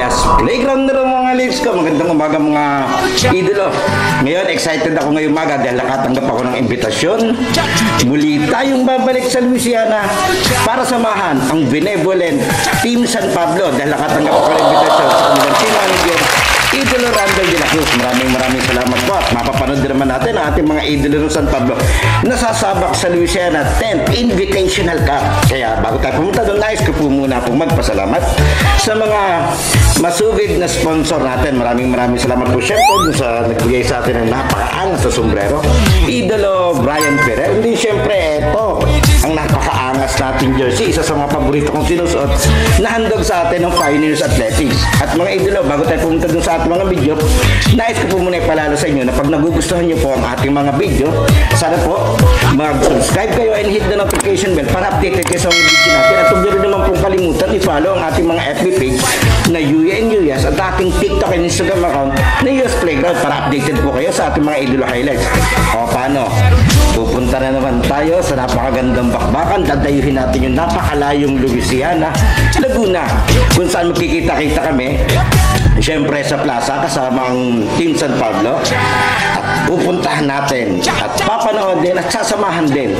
Julius Playground na rin mga lips ko. Magandang umaga mga idolo. Ngayon, excited ako ngayong umaga dahil nakatanggap ako ng imbitasyon. Muli tayong babalik sa Louisiana para samahan ang benevolent Team San Pablo dahil nakatanggap ako ng imbitasyon sa kanilang team manager, Idolo Randall de la Cruz. Maraming salamat po at mapapanood din naman natin ang ating mga idolo ng San Pablo nasasabak sa Louisiana 10th Invitational Cup. Kaya bago tayo pumunta doon, nais ko po muna pong magpasalamat sa mga masugid na sponsor natin. Maraming salamat po syempre dun sa nagbigay sa atin ng napakaangas sa sombrero, Idolo Brian Ferrer. Hindi syempre ito ang napakaangas nating jersey, isa sa mga paborito kong sinusuot na handog sa atin ng Pioneers Athletics. At mga idolo, bago tayo pumunta dun sa ating mga video, nais ko po muna ipalalo sa inyo na pag nagugustuhan nyo po ang ating mga video, sana po mag-subscribe kayo and hit the notification bell para updated kayo sa mga video natin. At huwag nyo rin naman pong kalimutan i-follow ang ating mga FB page na UANUS at ating TikTok and Instagram account na US Playground para updated po kayo sa ating mga idolo highlights. O paano? Pupunta na naman tayo sa napakagandang bakbakan. Dadayuhin natin yung napakalayong Louisiana, Laguna, kung saan magkikita-kita kami siyempre sa plaza kasama ang Team San Pablo. At pupuntahan natin at papanood din at sasamahan din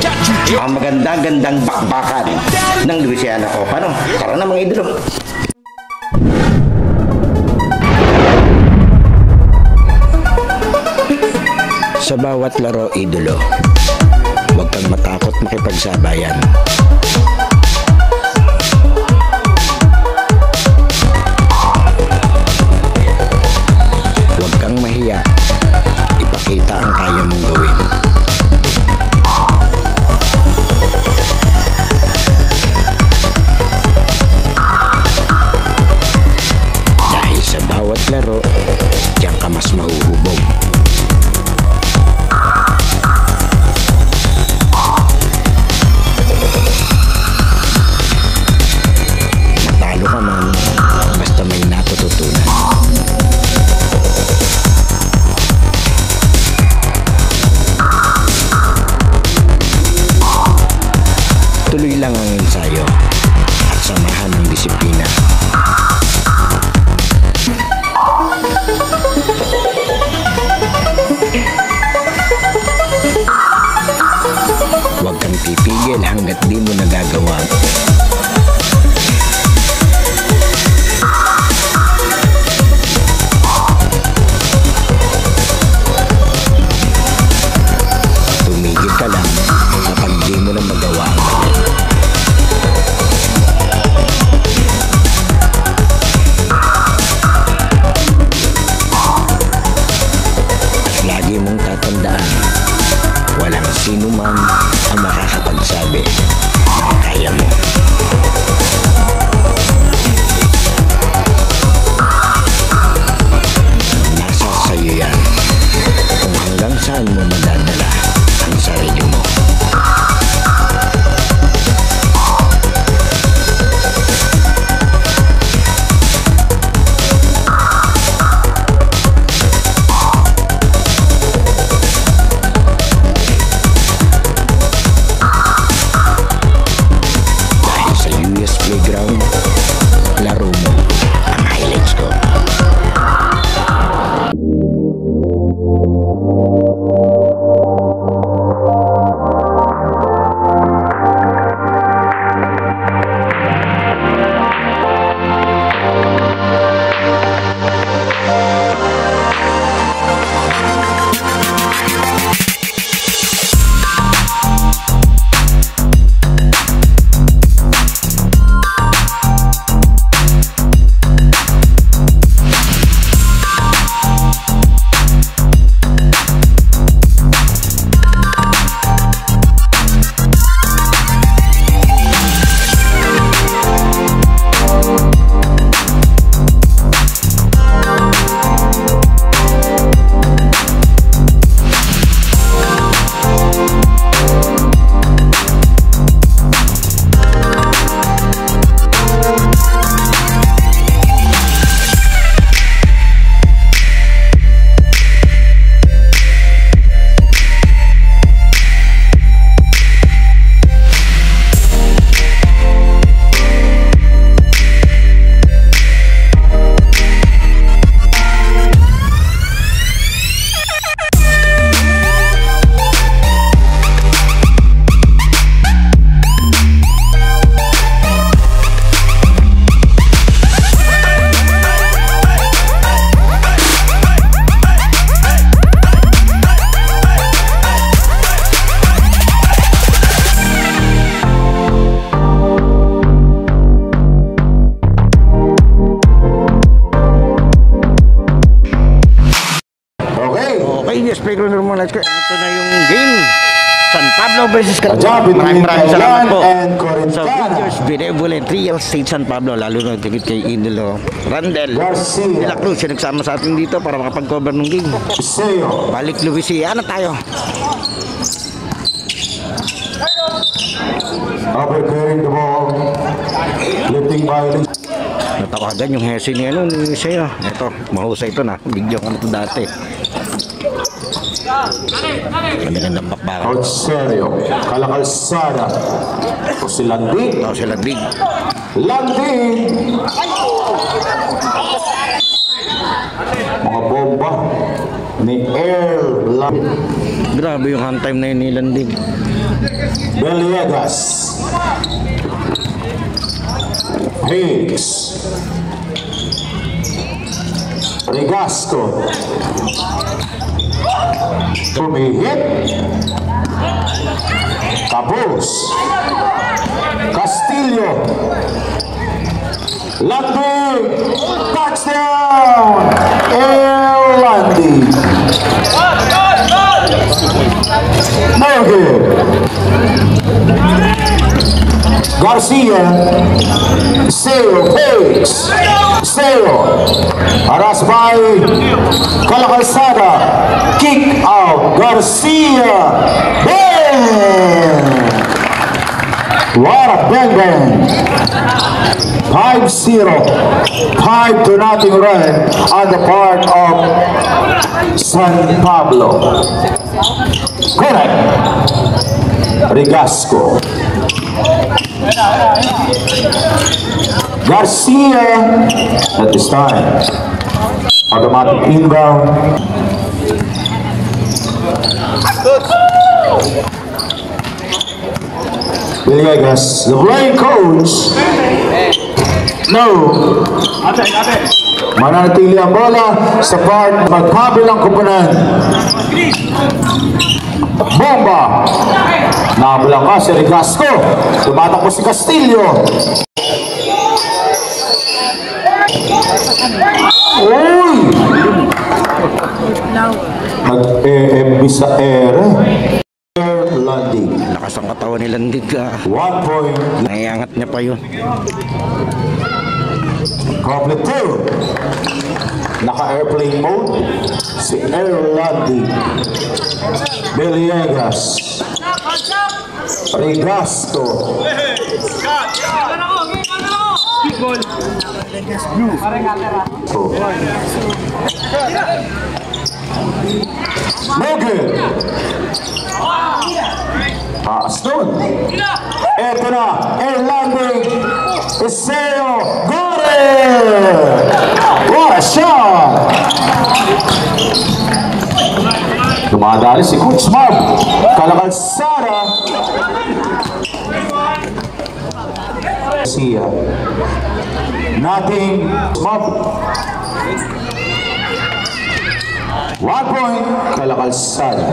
ang magandang-gandang bakbakan ng Louisiana. O paano? Tara na mga idolo. Sa bawat laro, idolo, huwag kang matakot makipagsabayan. Huwag kang mahiya. Ipakita ang kaya mong gawin. Dahil sa bawat laro, diyan ka mas mahuhubog. Matalo ka man, basta may natututunan. Tuloy lang ang ensayo at samahan ng disiplina. Huwag kang pipigil hanggat di mo nagagawa. Tumigil ka lang kapag di mo na magawa. Lagi mong tatandaan, walang sino man ang makakapagsabi na kaya mo. Nasa sayo yan kung hanggang saan mo madadala ang sarili mo. Playground, laro mo ang highlights ko. playground ng mga lights ko. Ito na yung game. San Pablo versus Caloocan. Maraming salamat po and sa Corintana. Rangers Benevolent Real Estate San Pablo, lalo na tigit kay Idolo Randel Garcia. De La Cruz yung nagsama sa atin dito para makapag-cover ng game. Iseo. Balik Louisiana tayo. Overcarrying the ball. Lifting by Natawagan yung hesi ni ano ni Iseo. Ito, mahusay ito na. Video ka na ito dati. Magandang bakbakan. Coach Sergio. Kalakalsada. O si Landi. Ito sila big. Landi. Mga bomba ni Air Landi. Grabe yung hand time na yun ni Landig. Beliegas. Higgs. Rigasco. Tumihit. Tapos. Castillo. Landi. Touchdown. El Landi. Morgan. Garcia. Seo. Higgs. Seo. Aras by Kalakalsada. Kick out. Garcia. Bang! What a bang bang. 5-0. 5-0 run on the part of San Pablo. Correct. Rigasco. Garcia at this time. Automatic inbound. Villegas, the playing coach. No. Mananatili ang bola sa part magkabilang kupunan. Bomba. Nabulang ka si Rigasco. Tumatak po si Castillo. Uy! Nag-EMB sa ere. Landig. Lakas ang katawan ni Landig. 1 point. Naiangat niya pa yun. Complete 2. Naka-airplane mode. Si Air Landig. Beliegas. Rigasco. Morgan. Taas nun. Eto na. Air Landing. Iseo. Gore. What a shot. Dumadali si Coach Marv. Kalakalsada. Garcia. Nothing. Marv. 1 point. Kalakalsada.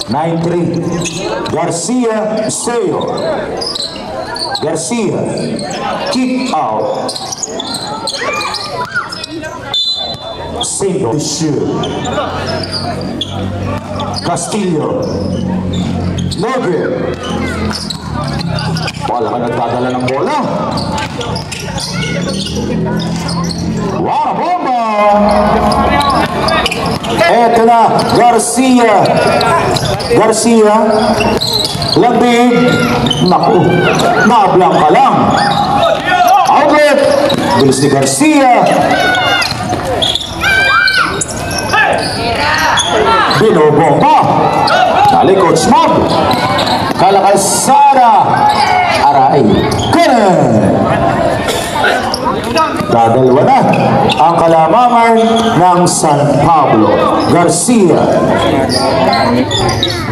9-3. Garcia. Iseo. Garcia. Kick out. Single shoot. Castillo. No good. Wala ka nagdadala ng bola. Wow, bomba! Eto na, Garcia. Garcia. Labig. Naku, nablang ka lang. Outlet. Bilis ni Garcia. Binobomba. Dali, Coach Mob. Kalakalsada. Aray. Ganun. Dadalwa na ang kalamangan ng San Pablo. Garcia.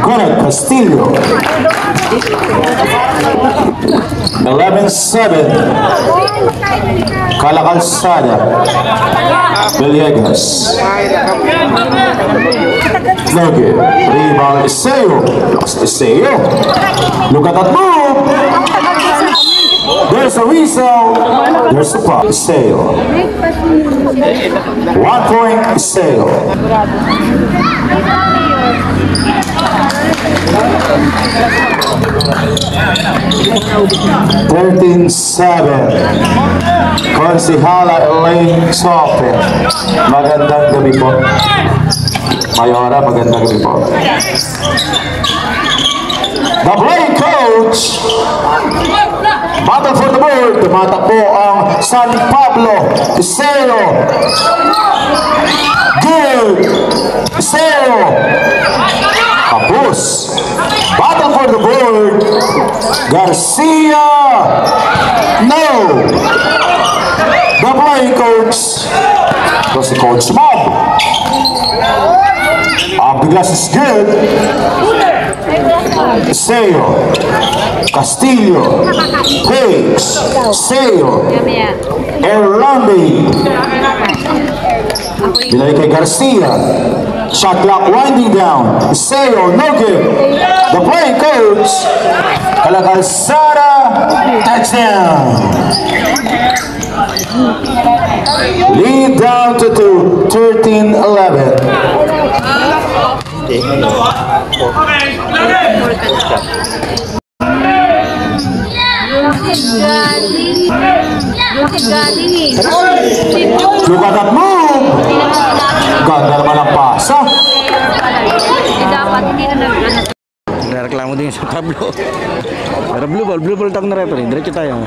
Correct. Castillo. 11-7. Kalakalsada. Villegas. Logue. Rebound Iseo. Iseo. Look at that move. there's a whistle. There's the puck. Sale. 1 point, sale. 13-7. Konsihala Elaine Sopin. Magandang gabi po. Mayora, magandang gabi po. The playing coach. Battle for the board. Tumatakbo ang San Pablo. Iseo. Good. Iseo. Tapos. Battle for the board. Garcia. No. The playing coach. Ito si Coach Mob. Abdigas is good. Seo, Castillo, Hicks, Seo, Erlandi, binalik kay Garcia, shot clock winding down, Seo, no good, the playing coach, Calacalzada, touchdown, lead down to 2, 13-11. Look at that move! Ganda naman ang pasa. Reklamo din sa Pablo. Pero blue ball tang na referee. Diretso tayo.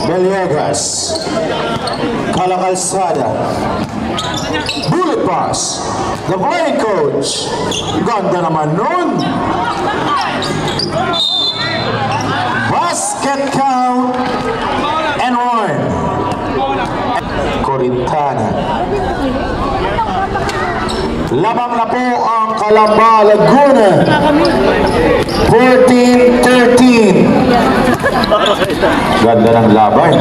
Beliegas, Calacalzada, bullet pass, the playing coach, ganda naman nun. Basket count and 1. Corintana. Labang na po ang Calamba Laguna. 14-13. Ganda ng laban.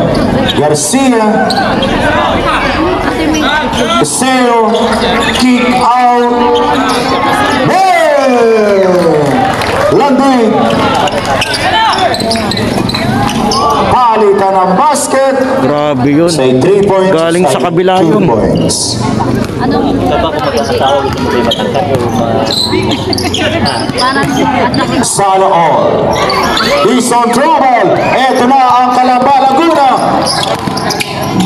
Garcia. Seo. Kick out. Landing. Palitan ng basket. Grabe yun. Say 3 points. Galing sa kabila yun. 2 points. Sana all. He's on trouble. Ito na ang Calamba Laguna.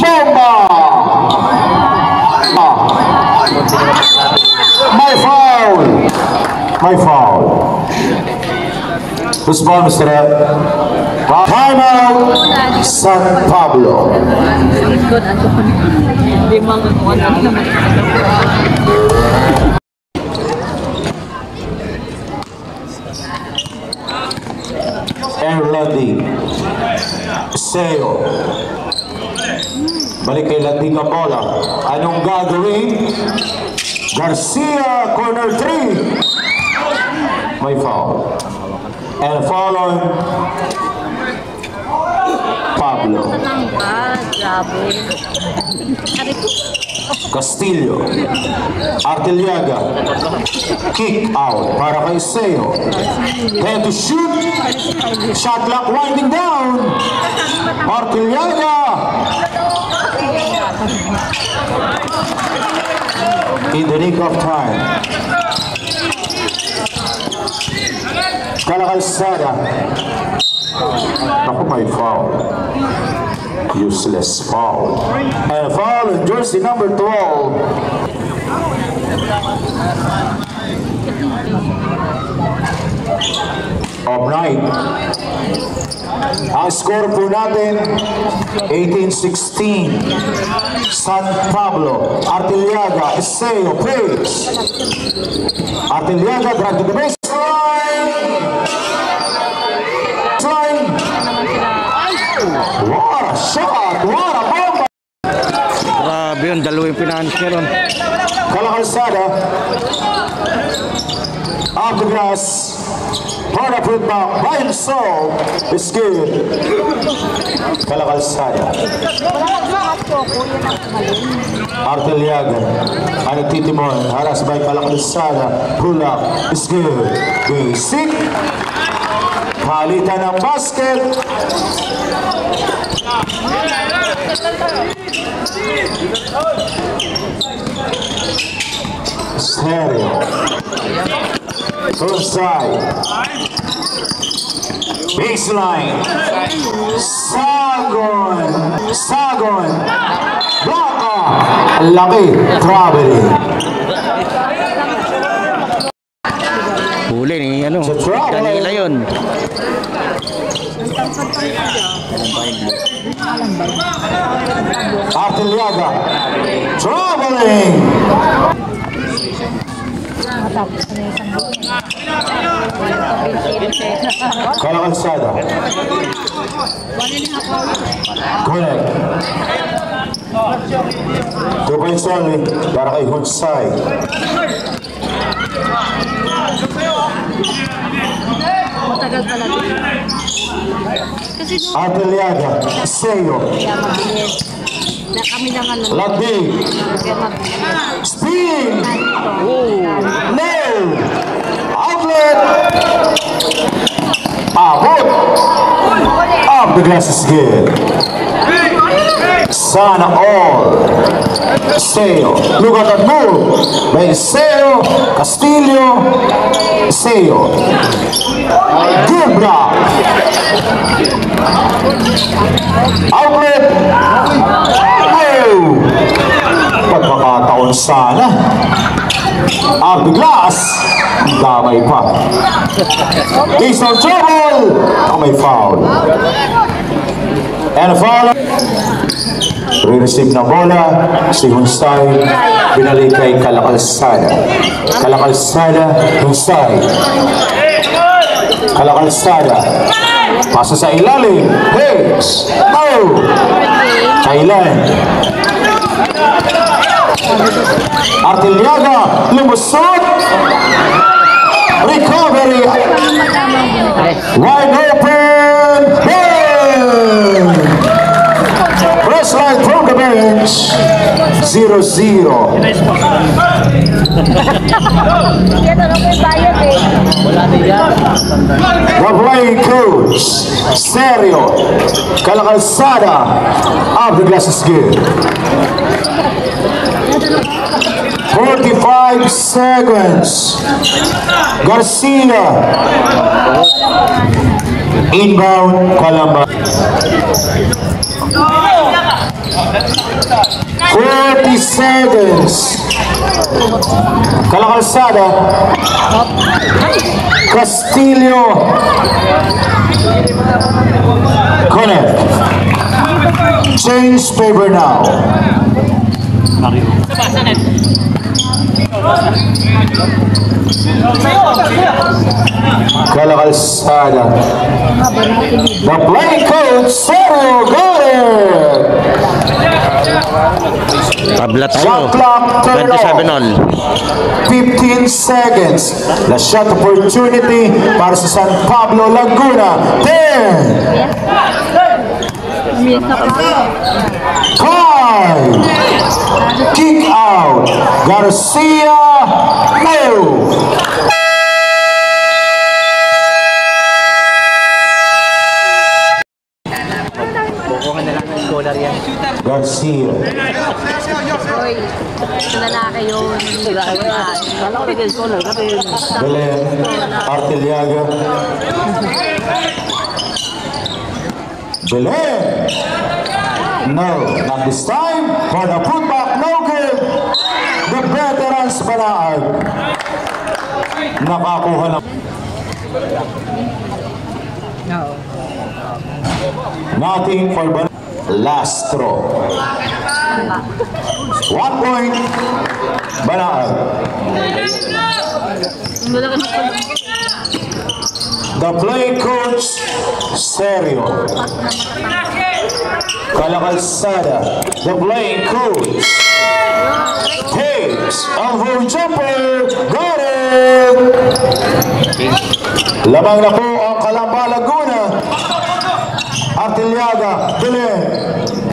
Bomba! My foul. My foul. Who's ball, Mr. Ed? Time out. San Pablo. Erlandi. Seo. Balik kay Landi ang bola. Anong gagawin? Garcia, corner 3. May foul. And a foul on Pablo. Castillo. Arteliaga. Kick out para kay Seo. Head to shoot. Shot clock winding down. Arteliaga. In the nick of time. Calacalzada. Naku, may foul. Useless foul. And a foul in jersey number 12. Of night. Ang score po natin 18-16. San Pablo. Arteliaga. Iseo. Praise. Arteliaga drag to the baseline. What a shot! What a bomba! Grabe yun, dalawa yung pinahans niya ron. Calacalzada. Off the grass. Part of it back by himself. It's good. Calacalzada. Arteliaga. Ano titimon? Haras by Calacalzada. Pull up. It's good. Basic. Palitan ng basket. Serio. First side. Baseline. Sagon. Baka. Laki. Traveling. Huli ni ano. Kanila yun. Artiliaga. Traveling. Kalakansada. Correct. 2 points only para kay Hunsay. Matagal pala din. Artiliaga. Seyo. Kaya mabilis. Na kami naman lang. Lagdi. Kaya mabilis. Spin. Nail. Outlet. Abot. Up the glass is good. Sana all. Seo. Look at that move. By Seo. Castillo. Seo. Good block. Outlet. Oh. Pagkakataon sana. Up the glass. Damay pa. He's on trouble. May foul. And a foul. Re-receive na bola. Si Hunsay. Binalik kay Kalakansada. Hunsay. Kalakansada. Pasa sa ilalim. Hits. Oh. Thailand. Artiliaga. Lumusot. Recovery. Wide open. Bang! Press line from the bench. 0-0. The playing coach. Serio. Kalakansada. Up the glass is good. 45 seconds. Garcia. Inbound, Calamba. 40 seconds. Kalakansada. Castillo. Connect. Change paper now. Kalakansada. The playing coach, Serio, got it! Tabla tayo. Shot clock, turn off. 27 all. 15 seconds. The shot opportunity para sa San Pablo, Laguna. 10. Five. Kick out. Garcia. No. Garcia. Hoy, lalaki yun. Belen. Artiliaga. Belen. No, not this time. For the putback, no good. The veterans Balaag. Nakakuha na. Nothing for Balaag. Last throw. 1 point. Balaag. The playing coach, Serio. Kalakansada. The playing coach. Takes. Elbow jumper. Got it. Lamang na po ang Calamba, Laguna. Artiliaga. Belen.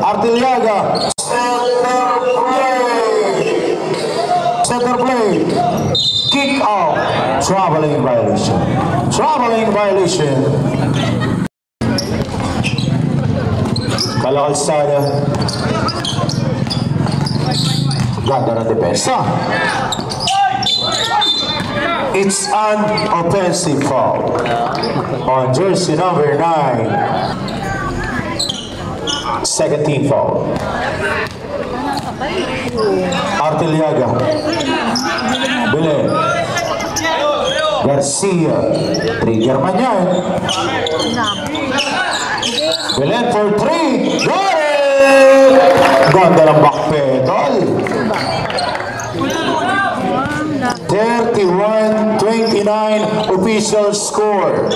Artiliaga. Center play. Kick out. Traveling violation. Traveling violation. Kalakansada. Ganda ng depensa. It's an offensive foul on jersey number 9. Second team foul. Arteliaga. Belen. Garcia. Trigger man yan. Belen for 3. Got it! Ganda ng back pedal. 31-29 official score.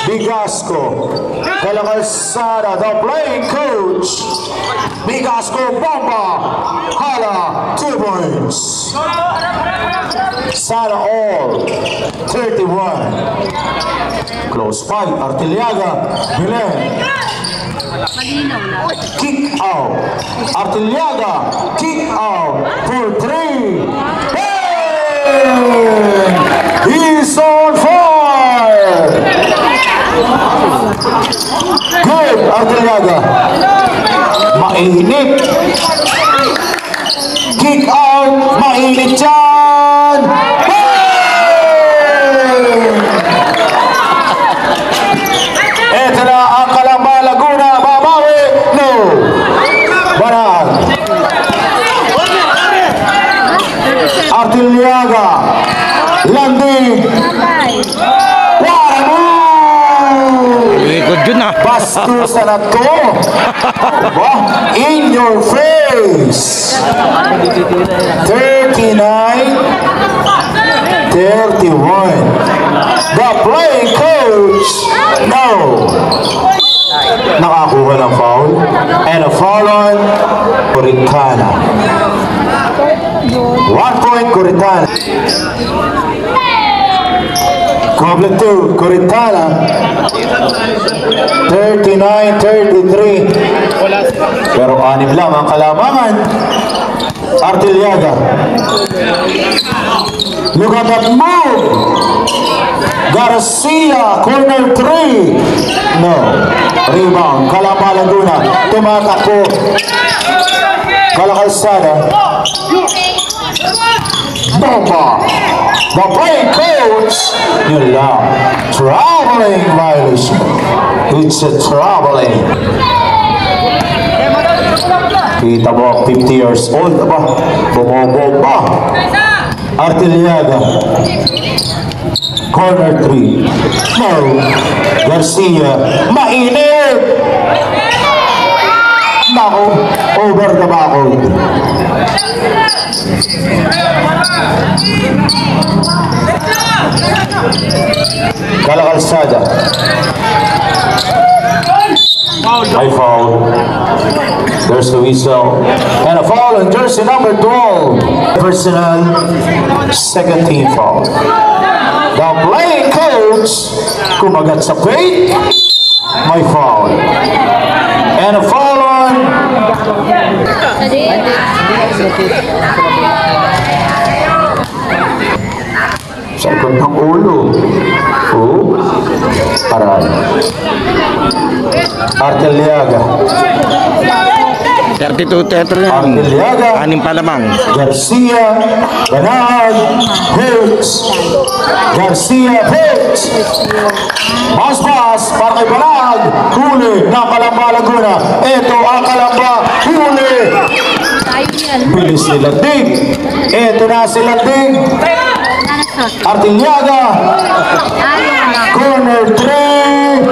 Bigasco, Calabasada, the playing coach. Bigasco bomba. Hala, 2 points. Sada all 31. Close fight. Arteliaga, Belen. Kick out. Arteliaga, kick out for 3. He's on fire! Good, Arteliaga. Mainit. Kick out. Mainit yan. Ito na ang Calamba Laguna. Babawi. No. Barang. Arteliaga. Landing. Ikot yun ah. Bastos na to. In your face. 39-31. The playing coach. No. Nakakuha ng foul. And a foul on Coritana. 1 point Coritana. Complete 2, Coritana. 39-33. Pero 6 lang ang kalamangan. Arteliaga. Look at that move. Garcia, corner 3. No. Rebound. Calamba Laguna. Tumatakbo. Calabasada. Bomba. The playing coach. You love traveling violation. It's a traveling. Kita mo, 50 years old ba? Bumobog ba? Arteliaga. Corner 3. No. Garcia. Mainit. Nako. Over the backcourt. Calabasada. I foul. There's the whistle. And a foul on jersey number 12. Personal second team foul. The playing coach kumagat sa plate. My foul. And a foul on sa likod ng ulo. Oh. Aray. Arteliaga. 32-33 yan. Arteliaga. 6 pa lamang. Garcia. Banag. Hits. Garcia. Hits. Mas para kay Banag. Huli ng Calamba Laguna. Ito ang Calamba. Huli. Bilis nila Dig. Ito na sila Dig. Arteliaga. Corner 3.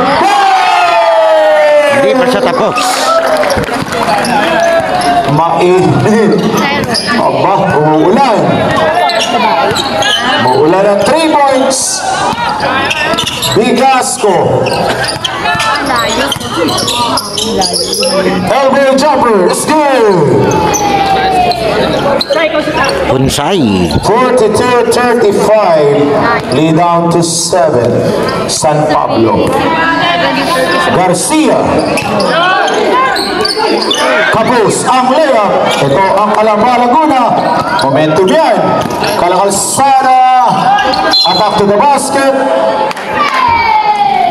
Hindi pa siya tapos. Mainit. Aba, umuulan. Umuulan ng 3 points. Bigasco. Elbow jumper. It's good. Punsay. 42-35. Lead down to 7. San Pablo. Garcia. Kapos ang layup. Ito ang Calamba Laguna. Momentum yan. Calabasada. Attack to the basket.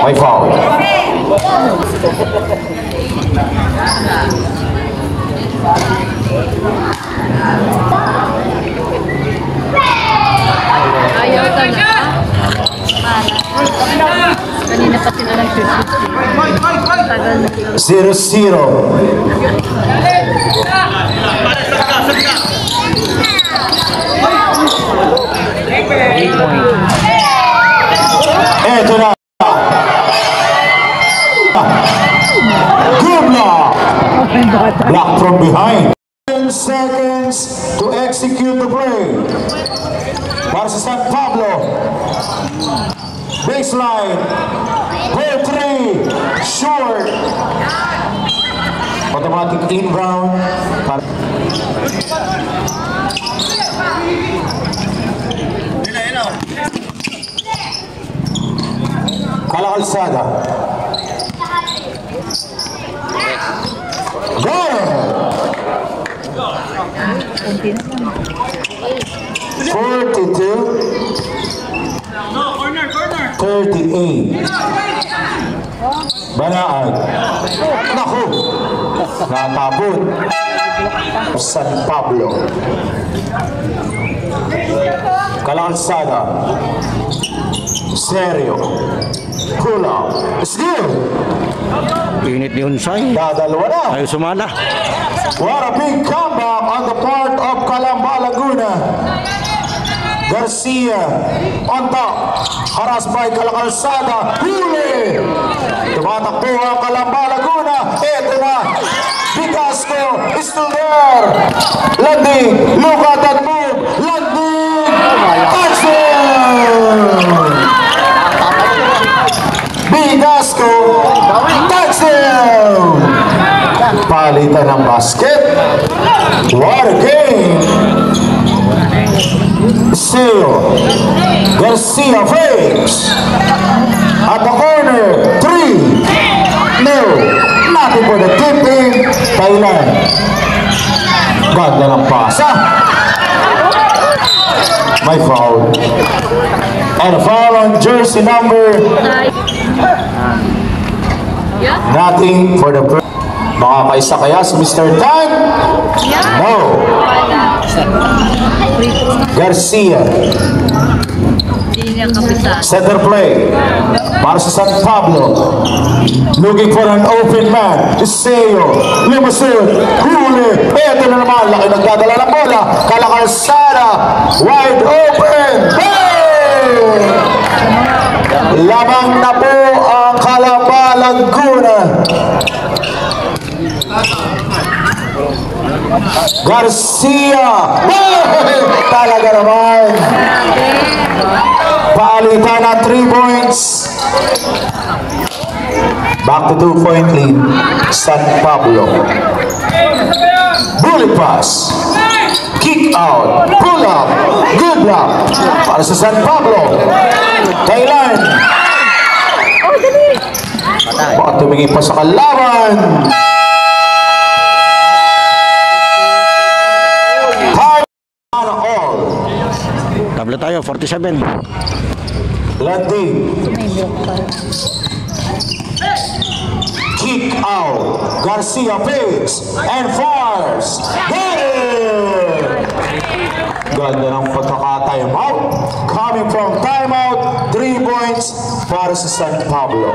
May foul. Ayaw talaga. Kanina pa sila ng 50. Tagal na. 0-0. Eto na. Good block. Block from behind. 10 seconds to execute the play. Para sa San Pablo. Baseline. Ball 3. Short. Automatic inbound. Kalkalsada. Go! 42. 38. Banaan. Naku! Natapon. San Pablo. Kalkalsada. Seryo. Pull up. Skill. Init ni Unsay. Dadalawa na. Ayaw sumala. What a big comeback on the part of Calamba, Laguna. Garcia on top. Haras by Kalkalsada. Huli. Tumatakbo ang Calamba, Laguna. Ito na. Bigasco is still there. Landing. Look at that move. Landing. Touchdown. Bigasco. Touchdown. Palitan ng basket. What a game. Seo. Garcia fakes. At the corner. 3. No. Nothing for the tip in. Thailand. Ganda ng pasa. May foul. And a foul on jersey number. Nothing for the break. Makakaisa kaya si Mr. Tan? No. Garcia. Center play. Para sa San Pablo. Looking for an open man. Iseo. Limasun. Huli. Ito na naman. Laki nagdadala ng bola. Kalkalsada. Wide open. Hey! Lamang na po ang Calamba, Laguna. Garcia. Talaga naman. Palitan na 3 points. Back to 2-point lead. San Pablo. Bullet pass. Kick out. Pull up. Good block. Para sa San Pablo. Thailand. Baka tumingin pa sa kalaban. Tablo tayo, 47. Landing. Kick out. Garcia fakes and fires. Got it! Ganda ng pagkaka-time out. Coming from timeout, 3 points para sa San Pablo.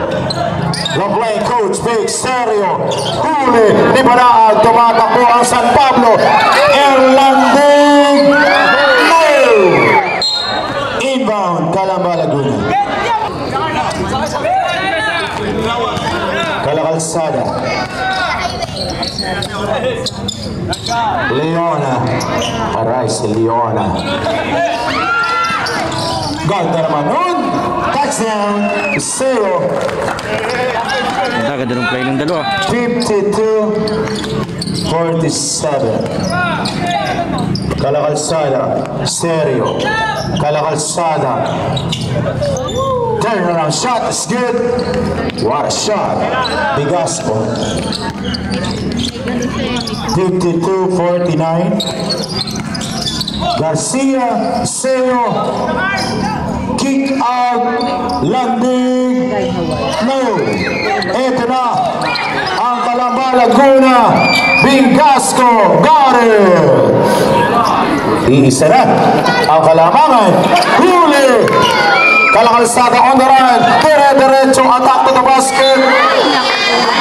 The playing coach fakes Seryo. Huli, di ba na tumatakbo ang San Pablo? And landing. No! Inbound, Calamba, Laguna. Kalkalsada. Leona. Aray si Leona. Ganda naman nun. Touchdown. Zero. Ganda ng play ng dalawa. 52-47. Kalkalsada. Seryo. Kalkalsada. Turn around shot is good. What a shot. Bigasco. 52-49. Garcia. Seo. Kick out. Landing. No. Ito na ang Calamba, Laguna. Bigasco got it! Iisa na ang kalamangan. Huli! Kalakalsada on the run. Dire-diretsong attack to the basket.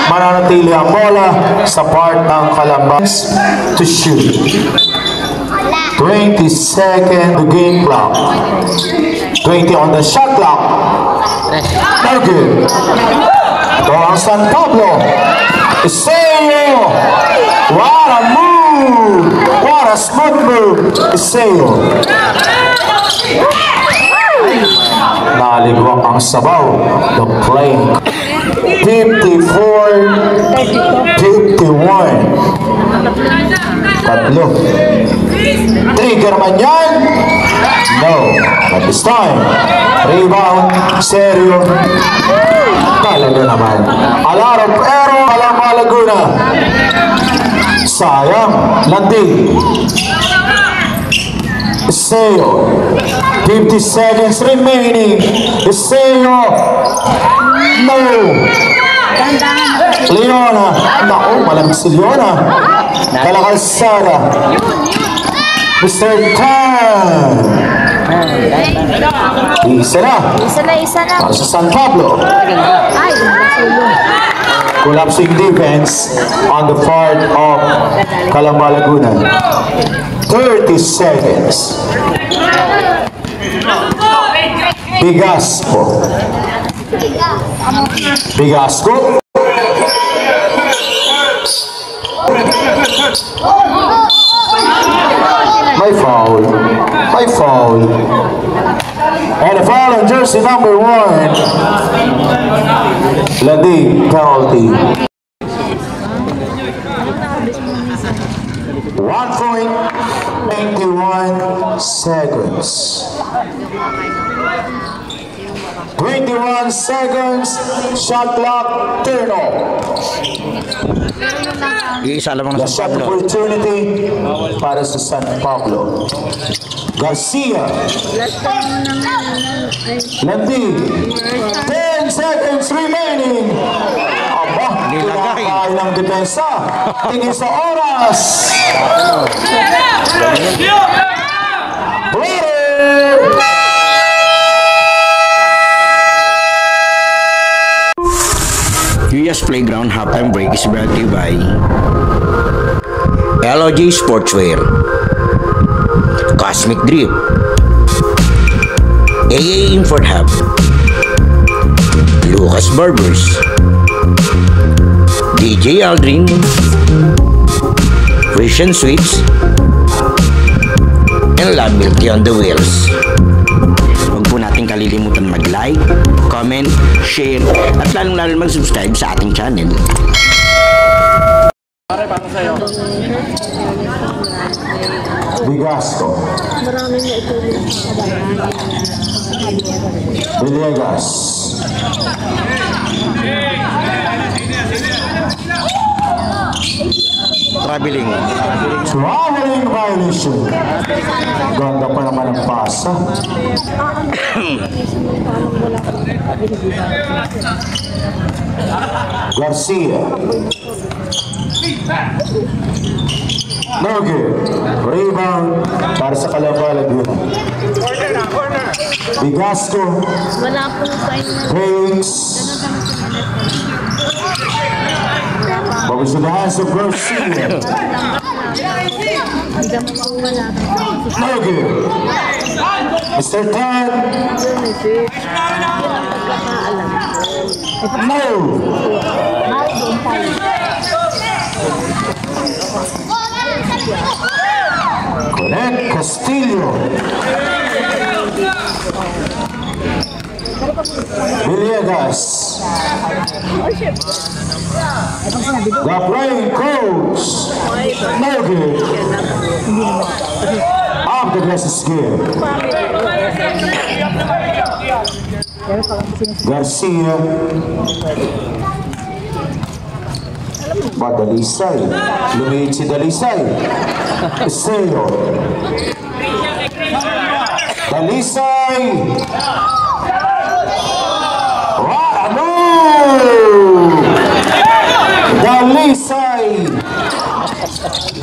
Mananatili ang bola sa part ng Calambas to shoot. 20 seconds the game clock. 20 on the shot clock. No good. Ito ang San Pablo. Iseo! What a move! What a smooth move! Iseo. Naligwak ang sabaw. The play. 54-51. Tatlo. Trigger man yan? No. At this time, rebound, Seryo. Talaga naman. Alarong pero walang Laguna. Sayang. Landing. Iseo. 50 seconds remaining. Iseo. No. Leona. Naku, malamig si Leona. Kalakalsada. Mr. Tan. Isa na. Para sa San Pablo. Collapsing defense on the part of Calamba Laguna. 30 seconds. Bigasco. Bigasco. May foul. May foul. And a foul on jersey number 1. Landing penalty. 1.91 seconds. 21 seconds. Shot clock. Turn off. Iisa lamang The sa shot Pablo. opportunity para sa San Pablo. Garcia. Landing. 10 seconds remaining. Aba, kinakain ng depensa. Tingin sa oras. UAS Playground halftime break is brought to you by LOG Sportswear, Cosmic Drip, AA Import Hub, Lucas Barbers, DJ Aldrin, Christian Sweets, and Love Milky on the Wheels. Huwag po natin kalilimutan mag-like, comment, share, at lalong-lalo mag-subscribe sa ating channel. Bigasco. Villegas. Traveling. Traveling violation. Ganda pa naman ang pasa. Garcia. No good. Rebound para sa Calamba Laguna. Bigasco. Wala pong sign na. Hayes. But we should have some Garcia. No good. Mr. Tan. No. Connect Castillo. Villegas. The playing coach. No good. Off the glass game. Garcia. Dalisay. Lumiit si Dalisay. Esteo. Dalisay. What a move! Dalisay.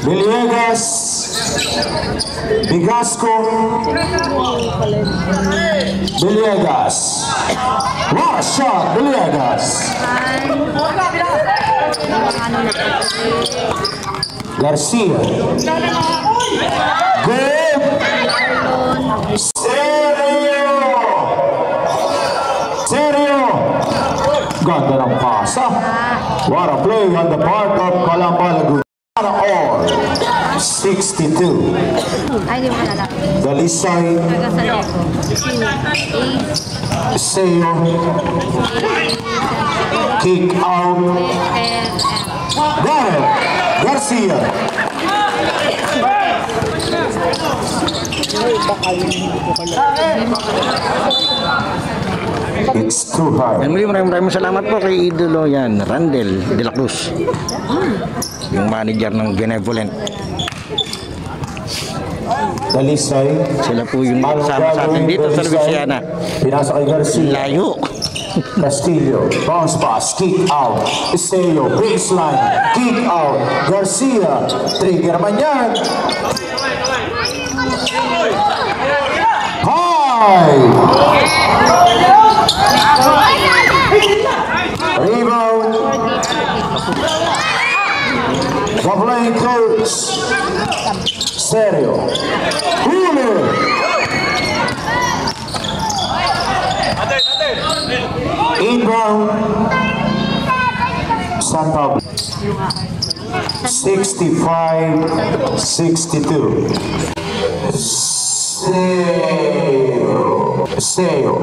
Villegas. Bigasco. Villegas. What a shot, Villegas. Garcia. Good. Serio. Ganda ng pasa. What a play on the part of Calamba Laguna. All 62. Ay, di mo malala. Dalisay. Seo. Kick out. Got it. Garcia. It's too hard. Yan, maraming salamat po kay Idolo yan, Randel de la Cruz. Yung manager ng Benevolent. Dalisay. Sila po yung kasama sa atin dito sa Louisiana. Pinasa kay Garcia. Layo. Castillo, bounce pass, kick out. Iseo, baseline, kick out. Garcia, trigger man yan. High. Rebound. The playing coach. Serio. Hulu. Inbound. San Pablo. 65-62. Seo.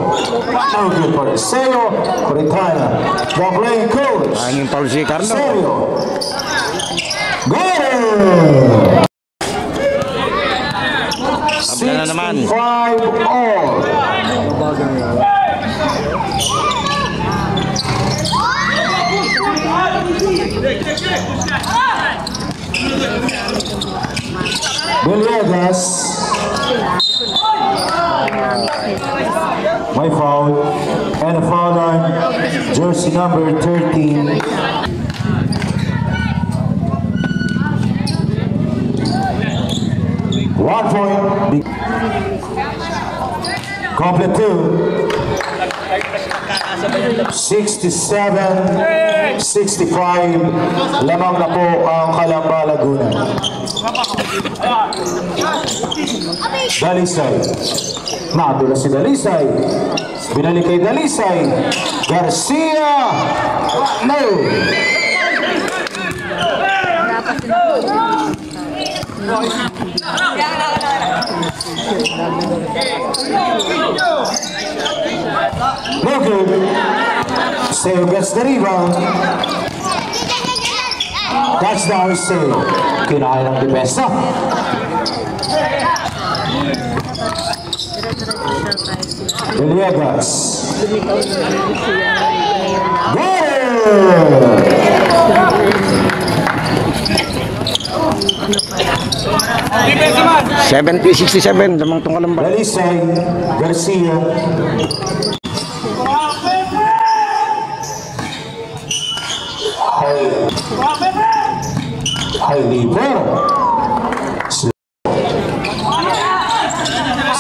No good for it. Seo. Retana. The playing coach. Hanging Paul si Carlo. Serio. Got it! Tabla na naman. 65 all. Villegas. My foul. And a foul on jersey number 13. One point. Complete two. 67-65. Lamang na po ang Calamba Laguna. Dalisay. Nadula si Dalisay. Binalik kay Dalisay. Garcia. No. No good. Seo gets the rebound. Touchdown Seo. Kinaya ng depensa. Villegas. Goal! 70-67, lamang tong Calamba. Dalisay. Garcia. High leaper.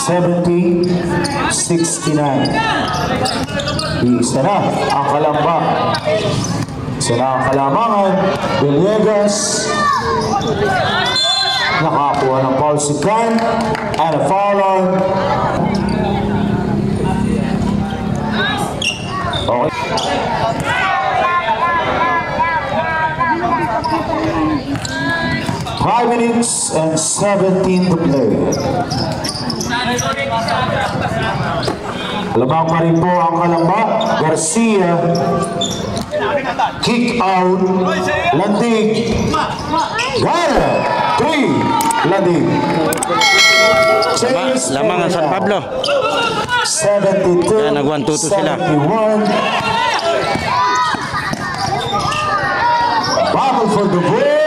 70-69. Iisa na ang Calamba. Isa na ang kalamangan. Villegas. Nakakuha ng foul si Khan. And a foul on. Okay. Five minutes and 17 to play. Lamang pa rin po ang Calamba. Garcia. Kick out. Landig. Got it. 3. Landig. Lamang ang San Pablo. 72. Kaya nag-1-2-2 sila. 71. Bubble for the win.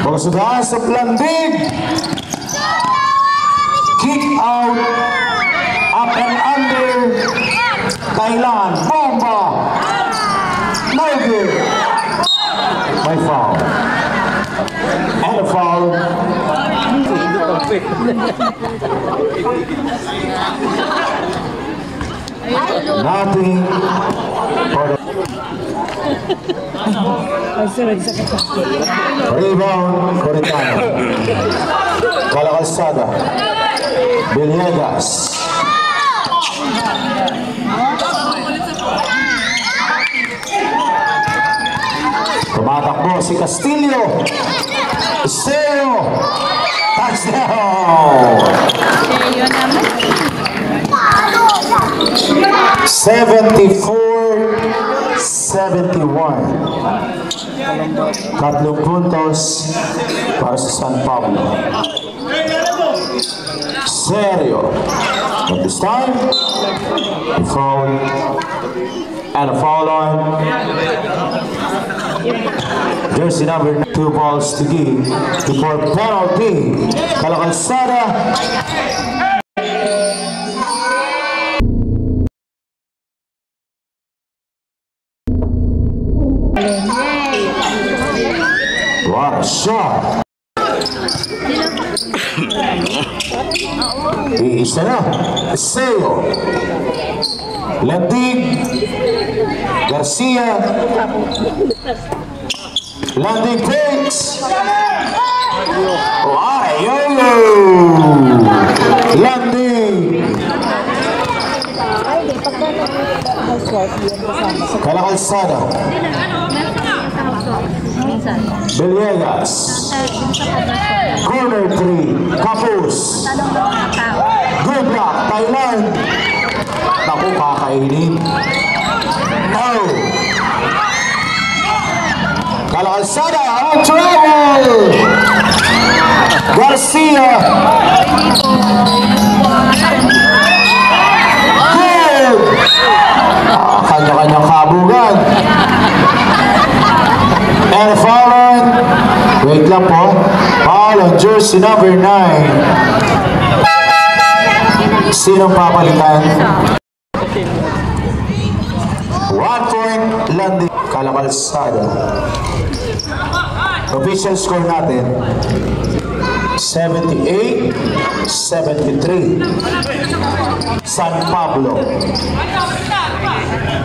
Pagsudahan sa Landig. Kick out. Up and under. Kailan. Bomba. No good. My foul. And a foul. Nothing for the rebound, Coritano. Calacalzada. Villegas. Tumatakbo si Castillo. Zero. Touchdown. 74-71. Tatlong puntos para sa San Pablo. Serio. But this time, a foul and a foul on. Jersey number 2 balls to give before penalty. Calacalzada. What a shot! Iisa na. Seo. Landig. Garcia. Landig takes. Ayo. Landig. Calacalzada. Villegas. Corner 3. Capus. Good luck, Thailand. Naku, kakainin. No. Calacalzada on travel. Garcia. Good. Kanya-kanyang kabugan. And a foul on. Wait lang po. Foul on jersey number 9. Sinong papalitan? 1 point landing. Calacalzada. Official score natin 78-73. San Pablo.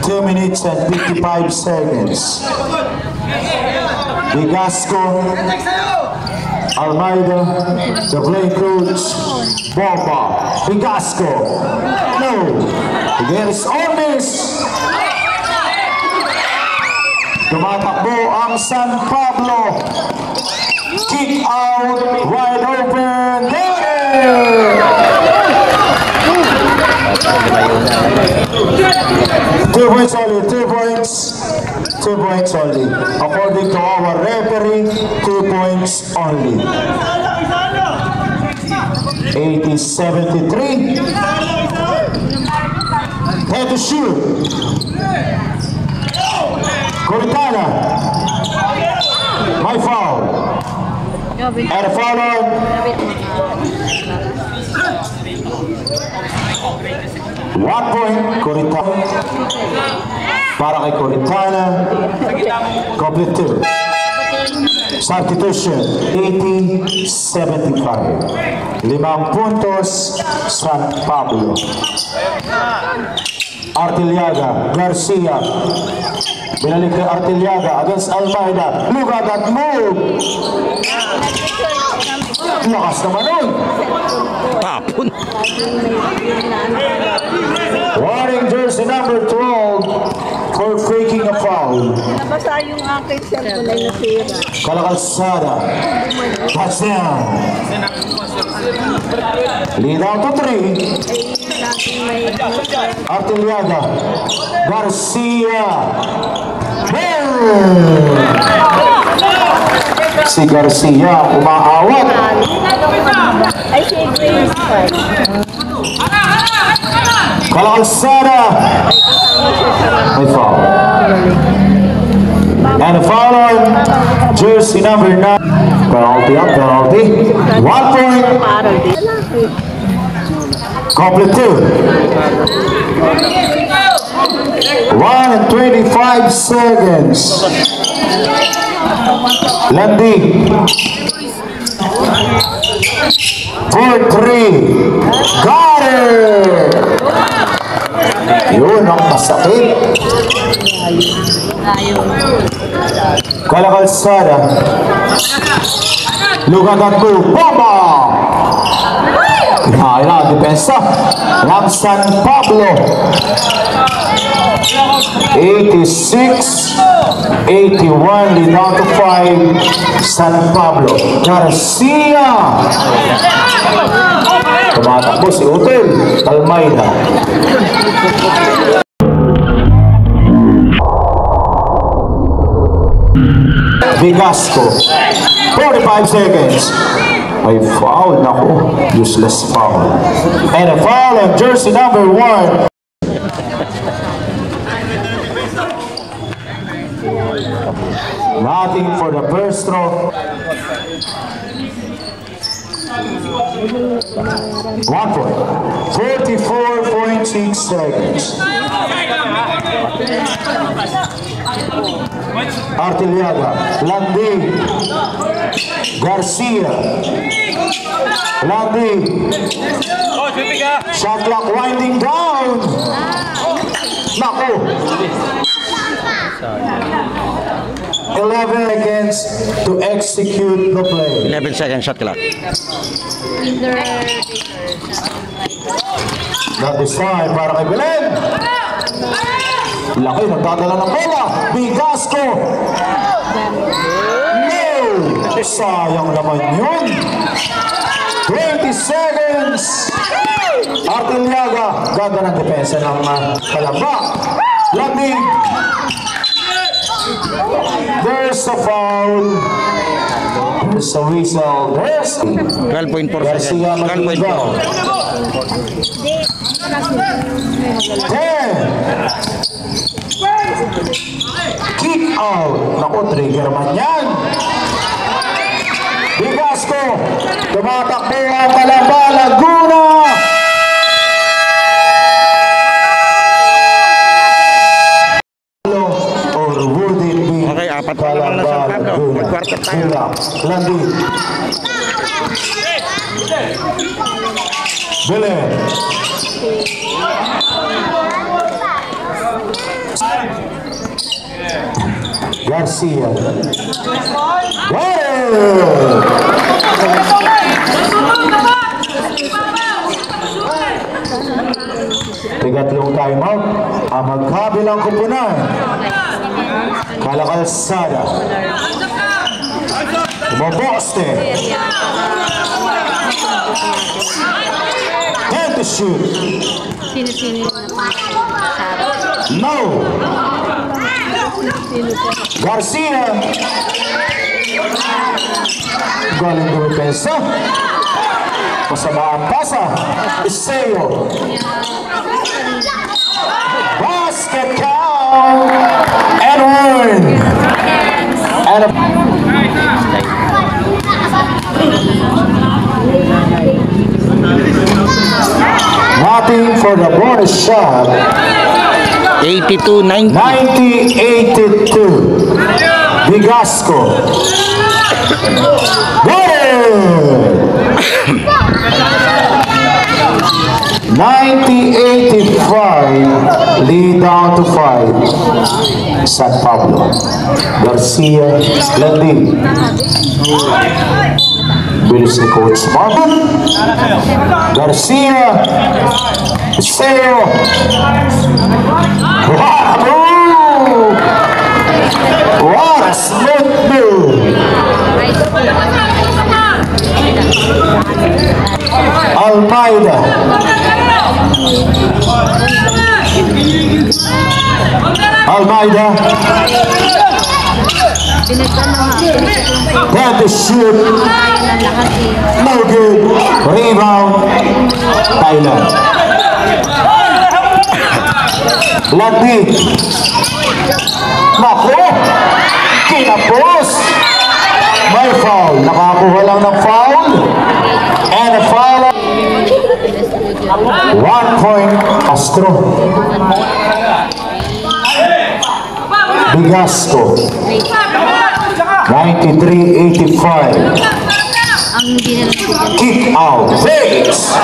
2 minutes and 55 seconds. Vigasco, Almeida, the playing coach, Bomba, Vigasco, no, against Orbis. Tumatakbo ang San Pablo, kick out, wide open, there! 2 points only, 2 points. 2 points only. According to our referee, 2 points only. 80-73. Head to shoot. Coritana. My foul. And a foul on. One point, Coritana. Para kay Coritana. Complete 2. Substitution, 80-75. 5 puntos, San Pablo. Artiliaga, Garcia. Binalik kay Artiliaga against Almeida. Look at that move! Lakas naman nun! Tapon. Warning jersey number 12 for faking a foul. Nabasa yung aking cellphone ay nasira. Calacalzada. Touchdown. Lead out to 3. Artiliaga. Garcia. Si Garcia umaawat. Ay, si Grace. Calacalzada. May foul. And a foul on jersey number 9. Penalty up, penalty. 1 point. Complete 2. 1 and 25 seconds. Landi. 4-3. Got it! Yun ang masakit. Kalakalsada. Lugagatbo. Bomba! Kaya depensa. Ramsan Pablo. 86-81, lead down to 5. San Pablo. Garcia. Tumatakbo si Utel Almeida. Vigasco. 45 seconds. Ay foul. Naku, useless foul. And a foul on jersey number 1. Nothing for the first throw. 1 point. 44.6 seconds. Artiliaga. Landi. Garcia. Landi. Shot clock winding down. Naku. 11 seconds to execute the play. 11 second shot clock. Not this time para kay Belen. Laki, nagdadala ng bola. Vigasco. No! Sayang naman yun. 20 seconds. Artiliaga. Ganda ng depensa ng Kalamba. Landi. There's a foul. There's a whistle. There's 12.4 Garcia seconds. 12.4. 10. Kick out. Naku, trigger man yan. Vigasco. Tumatakbo ang Kalamba, Laguna. Okay, apat pa lang na San Pablo. Mag-quarter tayo. Landi. Belen. Garcia. Tigatlong timeout. Ang magkabilang kupunan. Kalakalsada. Moboste. And to shoot. No. Garcia. Galing dumipesa. Masama ang pasa. Iseo. Basket count. And one. And a nothing for the bonus shot. 82-90. 90-82. Vigasco. Good. 90-85. Lead down to 5. San Pablo. Garcia. Landi. Bilis ni Coach Marvin. Garcia. Esteo. Wow! What a smooth move! Almeida. Almeida. Had to shoot. No good. Rebound. Thailand. Landi. Naku! Kinapos! May foul. Nakakuha lang ng foul. And a foul. 1 point Astro. Vigasco. 93-85. Ang hindi na lang Kick out. Breaks.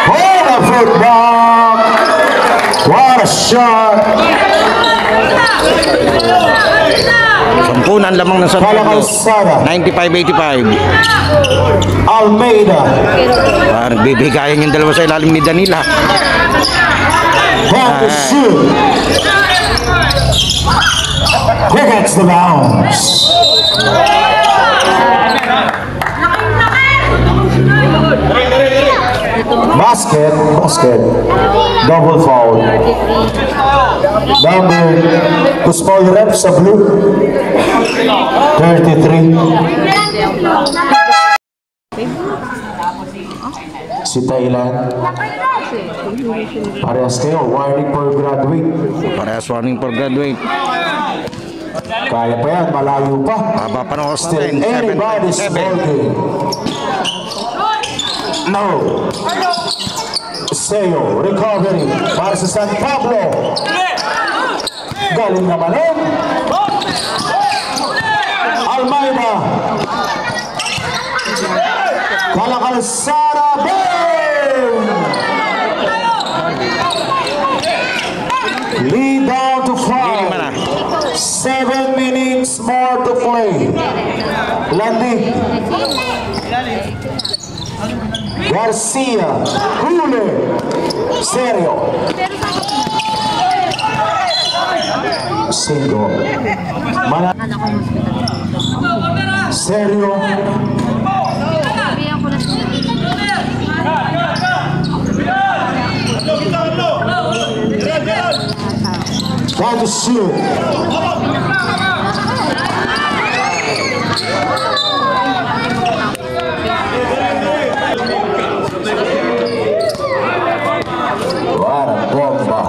What a football. What a shot. Sampunan lamang ng San Pablo. Calzada. 95-85. Almeida. Nagbibigayan yung dalawa sa ilalim ni Danila. Back to shoot. Here gets the bounce. Basket. Double foul. Number, who's foul rep sa blue? 33. Si Thailand. Parehas kayo, warning for graduate. Parehas warning for graduate. Kaya pa yan, malayo pa. Haba pa ng host Still anybody's ball game. No. Seo, recovery para sa San Pablo. Galing naman yun. Almeida. Calzada. Boom! Lead down to 5. 7 minutes more to play. Landi. Garcia. Hule. Serio. Single. Serio. sabihan ko na siya. Try to shoot. What a bomba.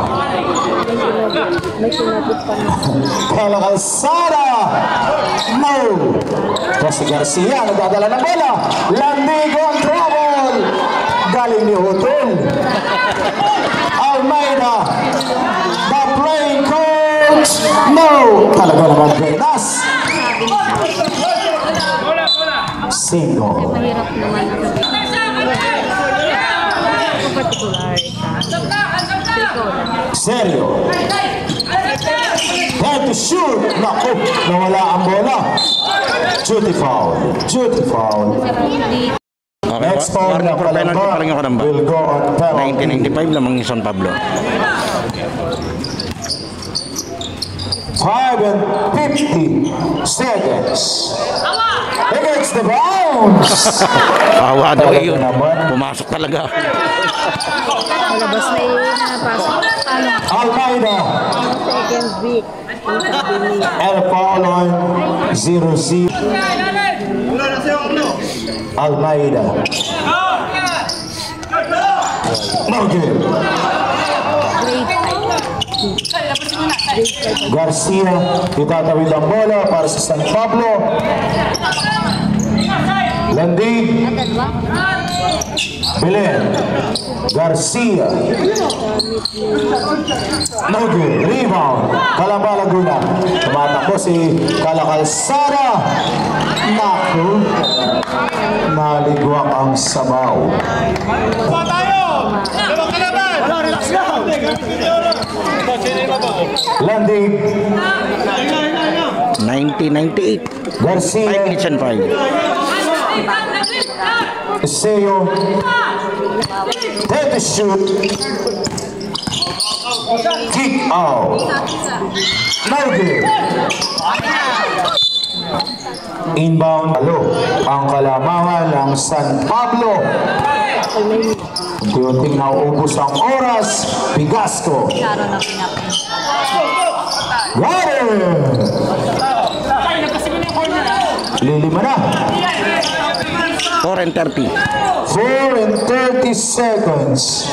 Calzada. No. Kasi Garcia nagdadala ng bola. Landigo ang trouble. Galing ni Hotel. Almeida. The playing coach. No. Talaga naman Venas. Single. Mahirap naman ang particular Serio. Try to shoot. Naku, nawala ang bola. Duty foul. Duty foul. Okay, Next foul na penalty pa rin yung karamba. will go on penalty. 1995 lamang yung San Pablo. 5 and 50 seconds. Against the bounce. Awa daw yun. Pumasok talaga. Labas na yun na pasok. Ano? Almeida. Second week. And a foul on 0-0. Almeida. No good. Garcia, itatawid ang bola para sa San Pablo. Landig. Belen. Garcia. No good. Rebound. Calamba Laguna. Tumatakbo si Calzada. Naku. Naligwak ang sabaw. Landig. 1998. 5 Garcia. minutes and 5. Seo. Take the shoot. Kick out. No good. Inbound. Halo. Ang kalamangan ng San Pablo. Unti-unting nauubos ang oras. Pigasco. Got it! Lilima na. 4 and 30. 4 and 30 seconds.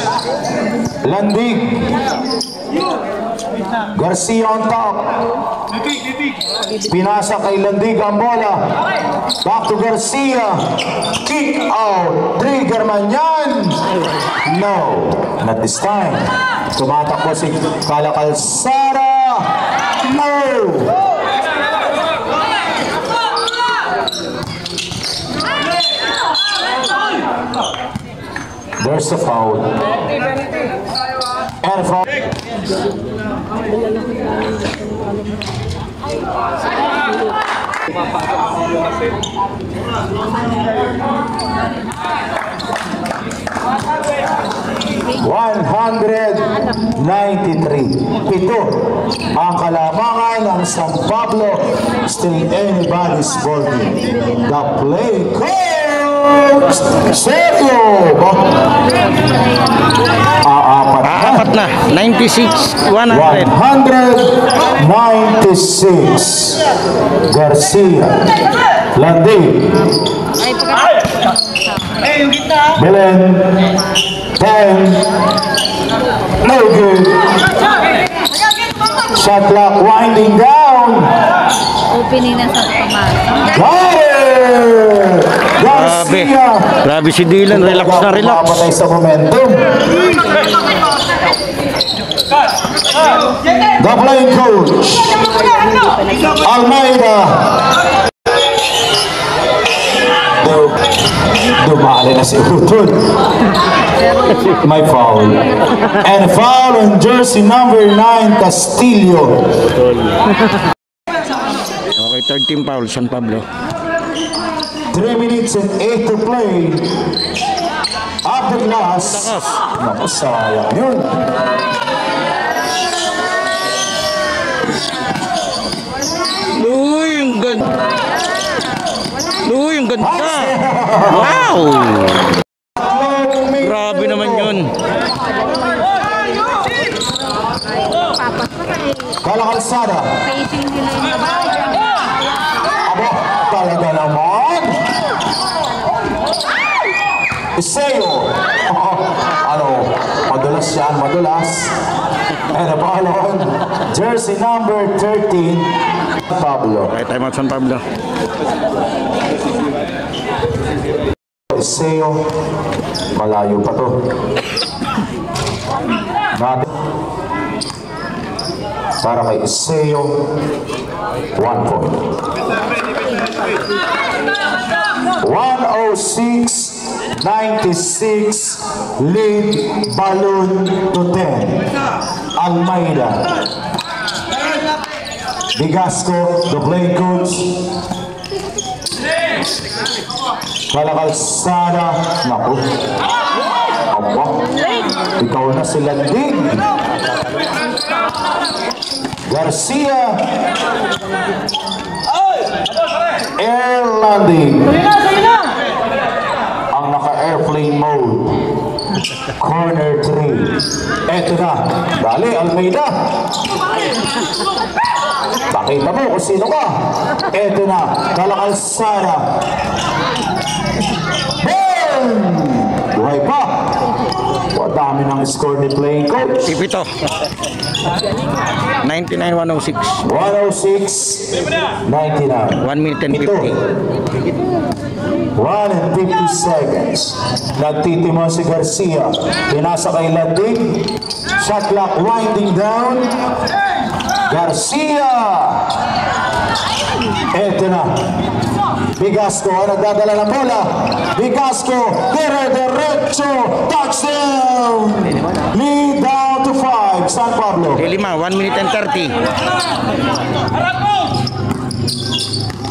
Landig. Garcia on top. Pinasa kay Landig ang bola. Back to Garcia. Kick out. Trigger naman yan. No, not this time. Tumatakbo si Kalakal Sara. No. There's a foul. And a foul. Pito ang kalamangan ng San Pablo. Still anybody's ball game. The play coach Sergio. Apat na. 96, 100. 196. Garcia. Landi. Belen. 10. No good. Shot clock winding down. Opening na sa pamasa. Got it! Garcia. Grabe si Dylan. Relax na relax. Mapatay sa momentum. The playing coach Almeida. Dumali na si Utol. May foul. And a foul on jersey number 9, Castillo. Okay, third team foul, San Pablo. 3 minutes and 8 to play. Up the glass. Naku, sayang yun. Uy, yung ganda. Uy, yung ganda. Wow! Grabe naman yun. Kalakalsada. Facing nila yung babae. Abo, talaga naman. Iseo. Ano, madulas yan, madulas. And a ball on jersey number 13, Pablo. Okay, time out San Pablo. Iseo, malayo pa to. Natin. Para kay Iseo, 1 point. 106-96, lead balloon to 10. Almeida. Bigasco, the playing coach. Kalakalsada. Naku. Aba. Ikaw na sila din. Garcia. Air landing. Ang naka-airplane mode. Corner 3. Eto na. Dali, Almeida. Pakita mo kung sino ka. Eto na. Kalakalsada. Boom! Buhay pa. Dami ng score ni playing coach. Ipito. 99-106. 106-99. 1 minute and 50. 1 and 50 seconds. Nagtitimon si Garcia. Pinasa kay Landig. Shot clock winding down. Garcia. Eto na. Bigasco ang nagdadala ng bola. Bigasco. Derecho. Touchdown. Lead down to 5. San Pablo. 5, 1 minute and 30.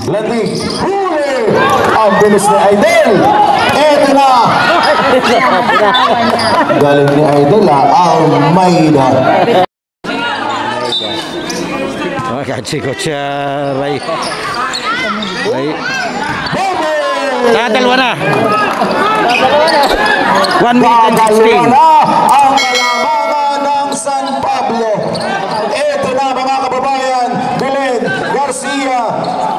Landig. Huli. Ang bilis ni Aidel. Eto na. Galing ni Aidel. Almeida. Oh, kahit si Coach Ray. Dalawa na. 1 minute and 16. Ang kalamangan ng San Pablo. Ito na mga kababayan. Belen, Garcia.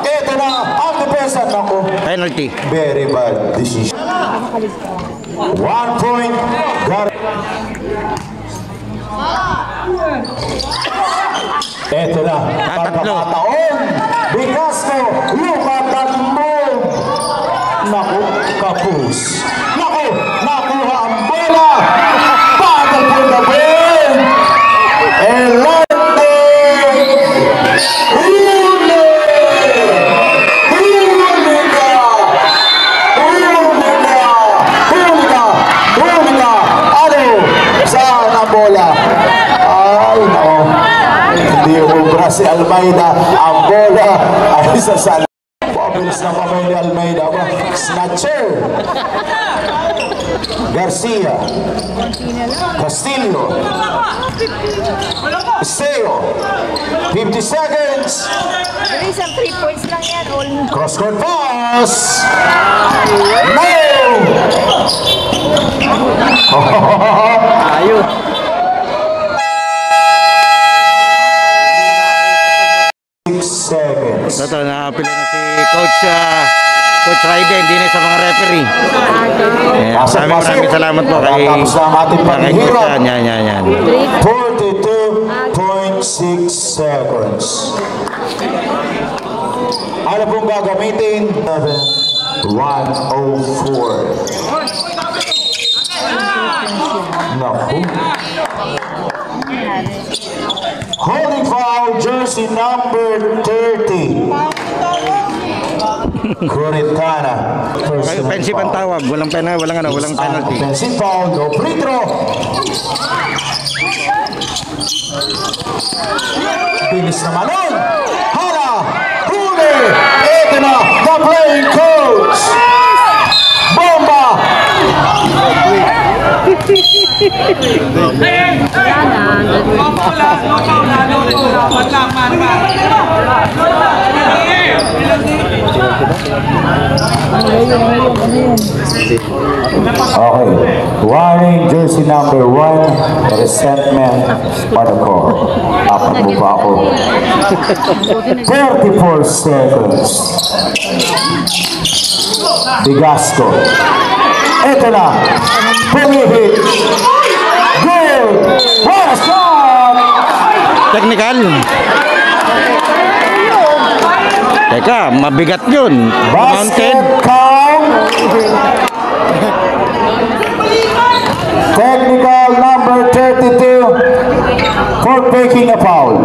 Ito na ang depensa. Naku, Penalty. very bad decision. 1 point. Ito na. Tatlo. Pagkakataon. Bigasco. Luka Tatmo. Naku, kapus. Naku, si Almeida. Ang bola ay sa pabilis na kamay ni Almeida. Snatcher. Garcia. Castillo. Esteo. 50 seconds. Isang 3 points lang yan. All. Cross-court pass. No! Ayun. 6 seconds. Ito, nakapila na si Coach Raiden, hindi na sa mga referee. Maraming salamat po kay Coach. Yan. 42.6 seconds. Ano pong gagamitin? 104. Naku. Holding foul, jersey number 30. Curitana. Kayo, offensive ang tawag. Walang penalty. Offensive foul, no free throw. Bilis naman nun. Hala! Huli! Ito na, the playing coach! Bomba! Okay, warning jersey number 1, resentment protocol. Apat mo pa ako. 34 seconds. Bigasco. Ito na. Pumihit. Good. What a shot! Technical. Teka, mabigat yun. Basket Mounted. count. Technical number 32 for taking a foul.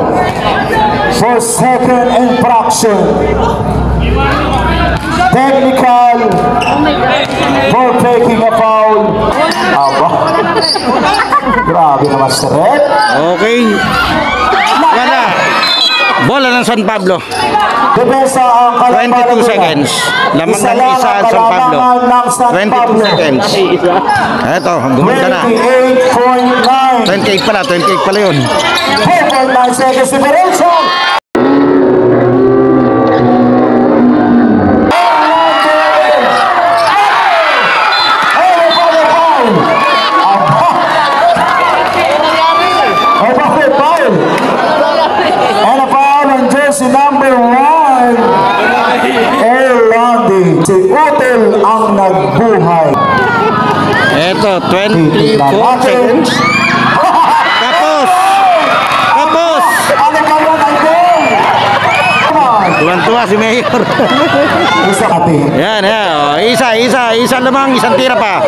For second infraction. Technical for taking a foul. Aba. Grabe naman si Red. Okay. Wala. Bola ng San Pablo. Depensa ang kalaban 22 seconds. Lamang ng isa ang San Pablo. 22 seconds. Eto, gumanda na. 28.9. 28 pala yun. 4.9 seconds separation. Si number 1 Erlandi, si Utel ang nagbuhay. Eto, 24 seconds. Tapos. Ano ka ba ng goal? Tuwan-tuwa si Mayor. Isa kati. Yan. Oh, isa lamang, isang tira pa.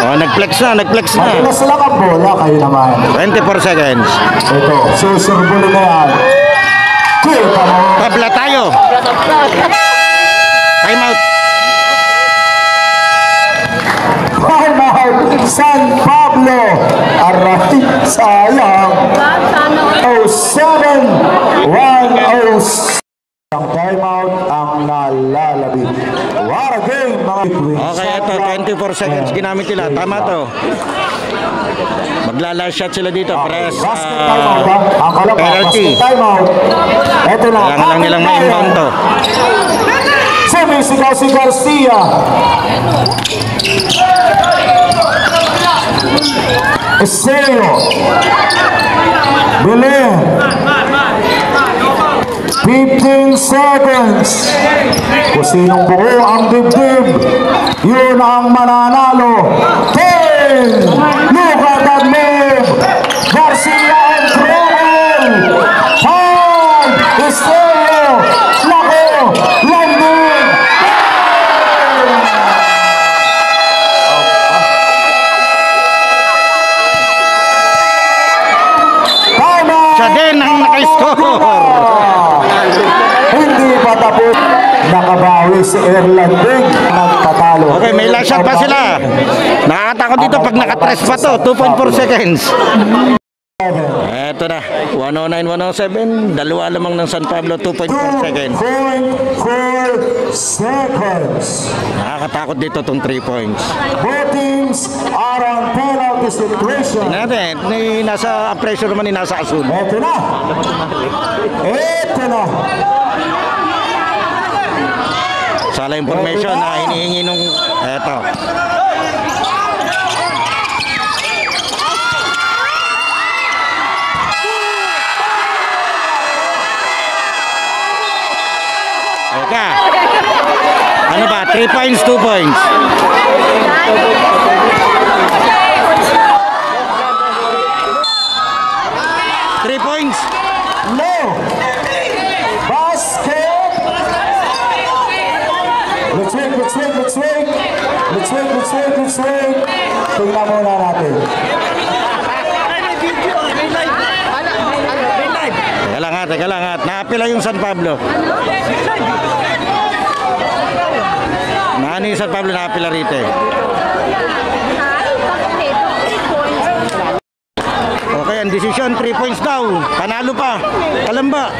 Oh, nag-flex na. Matilas lang ang bola, kayo naman. 24 seconds. Ito, susurbuli na yan. Kita mo. Tabla tayo. Time out. Time out. San Pablo. Aray, sayang. 07-106. Ang time out ang nalalabi. What a game, mga Okay, ito, 24 seconds ginamit nila. Tama to. Magla-last shot sila dito. Press. Basket time out ba? Ang kalap, penalty. basket time out. Ito na. Kailangan lang nilang ma-inbound to. Sumisigaw si Garcia. Esteo. Belen. 15 seconds. Kung sinong buo ang dibdib, yun ang mananalo. 10. Look at that move. Garcia and Crowell. 5. Esteo. Lako. Landing. Time out. Siya din ang naka-score. Hindi pa tapos. Nakabawi si Erlanding. Nagtatalo. Okay, may last shot pa sila. Nakakatakot dito pag nakatres pa to. 2.4 seconds. Eto na. 109-107. Dalawa lamang ng San Pablo, 2.4 seconds. 2.4 seconds. Nakakatakot dito itong 3 points. Both teams are on penalty situation. Natin, nasa pressure naman ni nasa Asul. Ito na. Ito na. Sala information na hinihingi nung eto. Eka. Ano ba? 3 points, 2 points. No. Basket. Let's wait. Tingnan muna natin. Teka lang ha. Naapila yung San Pablo. Yung San Pablo naapila rito eh. Okay, ang desisyon, 3 points daw. Panalo pa. Kalamba.